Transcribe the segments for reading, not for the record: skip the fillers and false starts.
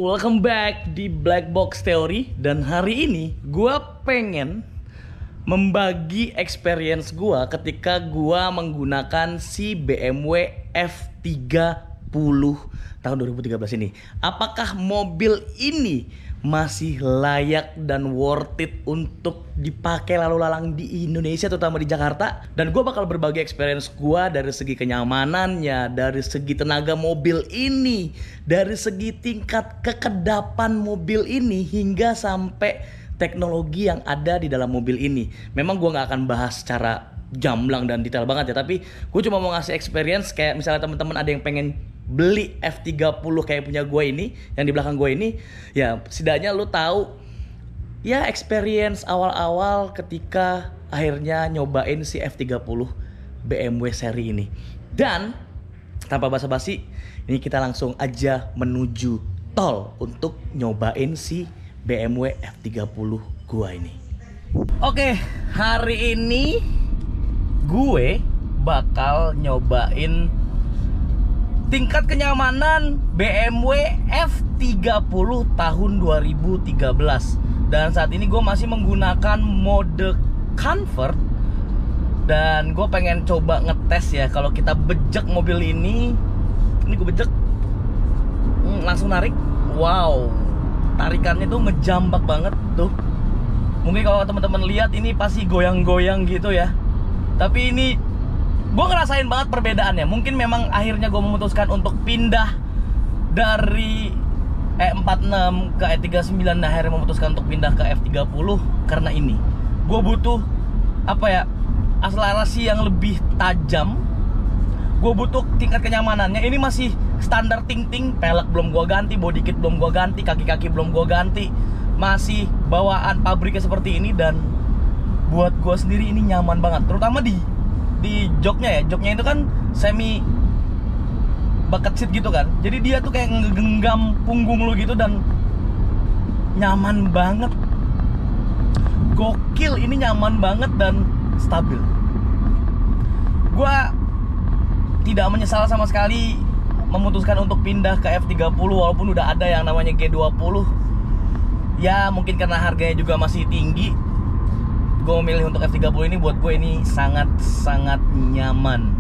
welcome back di Black Box Theory. Dan hari ini gue pengen membagi experience gue ketika gue menggunakan si BMW F30 tahun 2013 ini. Apakah mobil ini masih layak dan worth it untuk dipakai lalu lalang di Indonesia, terutama di Jakarta? Dan gue bakal berbagi experience gue dari segi kenyamanannya, dari segi tenaga mobil ini, dari segi tingkat kekedapan mobil ini, hingga sampai teknologi yang ada di dalam mobil ini. Memang gue gak akan bahas secara gamblang dan detail banget ya, tapi gue cuma mau ngasih experience. Kayak misalnya teman-teman ada yang pengen beli F30 kayak punya gue ini, yang di belakang gue ini, ya setidaknya lu tahu ya experience awal-awal ketika akhirnya nyobain si F30 BMW seri ini. Dan tanpa basa-basi, ini kita langsung aja menuju tol untuk nyobain si BMW F30 gue ini. Oke, hari ini gue bakal nyobain tingkat kenyamanan BMW F30 tahun 2013. Dan saat ini gue masih menggunakan mode comfort. Dan gue pengen coba ngetes ya, kalau kita bejek mobil ini gue bejek, langsung narik. Wow, tarikannya tuh ngejambak banget tuh. Mungkin kalau teman-teman lihat ini pasti goyang-goyang gitu ya. Tapi ini gue ngerasain banget perbedaannya. Mungkin memang akhirnya gue memutuskan untuk pindah dari E46 ke E39. Nah, akhirnya memutuskan untuk pindah ke F30 karena ini gue butuh akselerasi yang lebih tajam. Gue butuh tingkat kenyamanannya. Ini masih standar ting-ting, pelek belum gue ganti, body kit belum gue ganti, kaki-kaki belum gue ganti, masih bawaan pabriknya seperti ini. Dan buat gue sendiri ini nyaman banget, terutama di joknya ya. Joknya itu kan semi bucket seat gitu kan, jadi dia tuh kayak ngegenggam punggung lu gitu dan nyaman banget. Gokil, ini nyaman banget dan stabil. Gua tidak menyesal sama sekali memutuskan untuk pindah ke F30 walaupun udah ada yang namanya G20. Ya mungkin karena harganya juga masih tinggi, gue memilih untuk F30 ini. Buat gue ini sangat-sangat nyaman.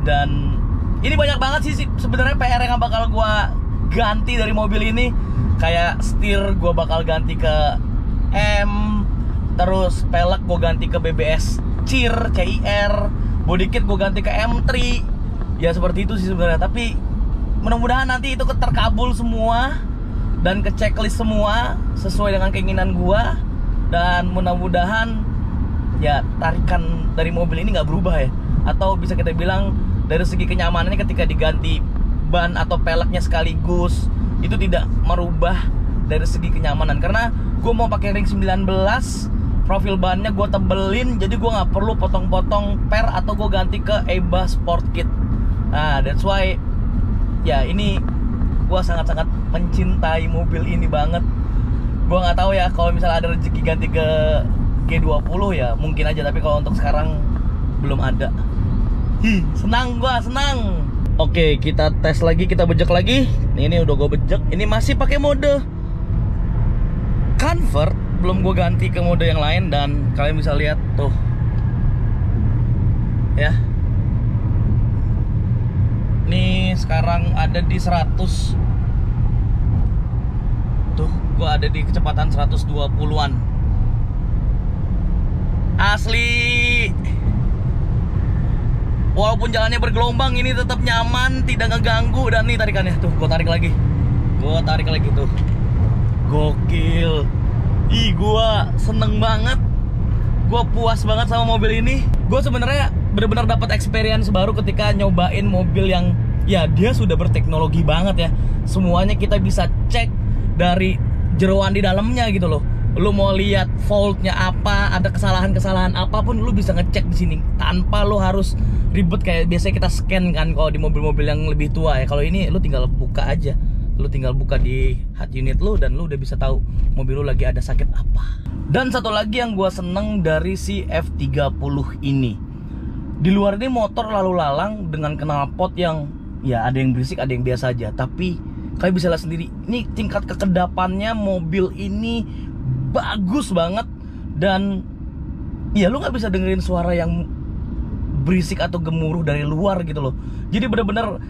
Dan ini banyak banget sih sebenarnya PR yang bakal gue ganti dari mobil ini. Kayak setir gue bakal ganti ke M, terus pelek gue ganti ke BBS CIR, body kit gue ganti ke M3. Ya seperti itu sih sebenarnya. Tapi mudah-mudahan nanti itu terkabul semua dan ke checklist semua sesuai dengan keinginan gue. Dan mudah-mudahan ya tarikan dari mobil ini nggak berubah ya, atau bisa kita bilang dari segi kenyamanannya ketika diganti ban atau peleknya sekaligus itu tidak merubah dari segi kenyamanan. Karena gue mau pakai ring 19, profil bannya gue tebelin, jadi gue nggak perlu potong-potong per atau gue ganti ke EBA Sport Kit. Nah, that's why ya ini gue sangat-sangat mencintai mobil ini banget. Gue nggak tahu ya, kalau misalnya ada rezeki ganti ke G20 ya mungkin aja, tapi kalau untuk sekarang belum ada. Senang gua, senang. Oke, kita tes lagi, kita bejek lagi. Ini udah gue bejek. Ini masih pakai mode comfort, belum gue ganti ke mode yang lain. Dan kalian bisa lihat tuh ya, ini sekarang ada di 100. Tuh, gue ada di kecepatan 120-an. Asli, walaupun jalannya bergelombang ini tetap nyaman, tidak ngeganggu. Dan nih tarikannya tuh, gue tarik lagi tuh. Gokil. Ih, gue seneng banget. Gue puas banget sama mobil ini. Gue sebenarnya benar-benar dapat experience baru ketika nyobain mobil yang ya dia sudah berteknologi banget ya. Semuanya kita bisa cek dari jeroan di dalamnya gitu loh. Lu mau lihat faultnya apa, ada kesalahan-kesalahan apapun, lu bisa ngecek di sini tanpa lu harus ribet kayak biasanya kita scan kan kalau di mobil-mobil yang lebih tua ya. Kalau ini lu tinggal buka aja, lu tinggal buka di head unit lu dan lu udah bisa tahu mobil lu lagi ada sakit apa. Dan satu lagi yang gua seneng dari si F30 ini, di luar ini motor lalu lalang dengan knalpot yang ya ada yang berisik, ada yang biasa aja, tapi Kalian bisa lihat sendiri, ini tingkat kekedapannya mobil ini bagus banget. Dan ya lu nggak bisa dengerin suara yang berisik atau gemuruh dari luar gitu loh. Jadi bener-bener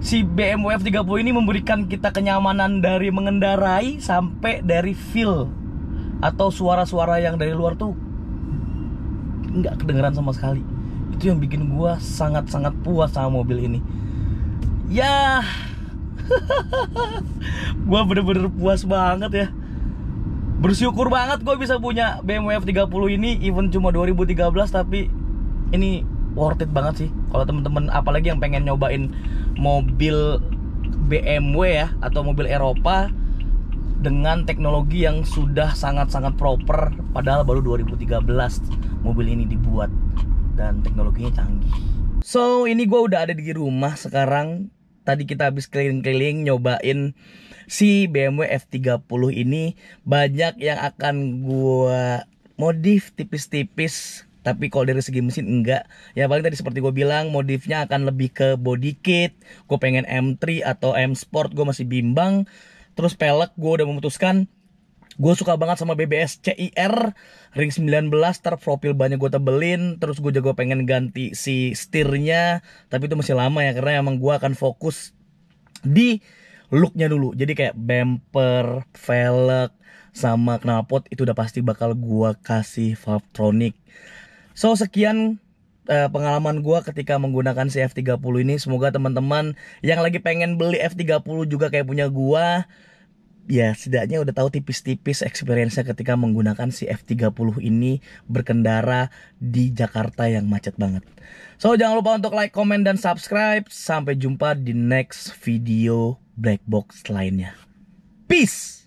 si BMW F30 ini memberikan kita kenyamanan dari mengendarai sampai dari feel atau suara-suara yang dari luar tuh nggak kedengeran sama sekali. Itu yang bikin gua sangat-sangat puas sama mobil ini. Ya, gua bener-bener puas banget ya. Bersyukur banget gue bisa punya BMW F30 ini, even cuma 2013, tapi ini worth it banget sih. Kalau temen-temen apalagi yang pengen nyobain mobil BMW ya, atau mobil Eropa dengan teknologi yang sudah sangat-sangat proper, padahal baru 2013 mobil ini dibuat dan teknologinya canggih. So, ini gue udah ada di rumah sekarang. Tadi kita habis keliling-keliling nyobain si BMW F30 ini. Banyak yang akan gue modif tipis-tipis, tapi kalau dari segi mesin enggak. Ya paling tadi seperti gue bilang, modifnya akan lebih ke body kit. Gue pengen M3 atau M Sport, gue masih bimbang. Terus pelek gue udah memutuskan, gue suka banget sama BBS CIR ring 19, profil bannya gue tebelin. Terus gue juga pengen ganti si setirnya, tapi itu masih lama ya, karena emang gue akan fokus di looknya dulu. Jadi kayak bumper, velg, sama knalpot itu udah pasti bakal gue kasih Valvetronic. So sekian pengalaman gue ketika menggunakan si F30 ini. Semoga teman-teman yang lagi pengen beli F30 juga kayak punya gue, ya setidaknya udah tahu tipis-tipis experience-nya ketika menggunakan si F30 ini berkendara di Jakarta yang macet banget. So jangan lupa untuk like, comment, dan subscribe. Sampai jumpa di next video black box lainnya. Peace.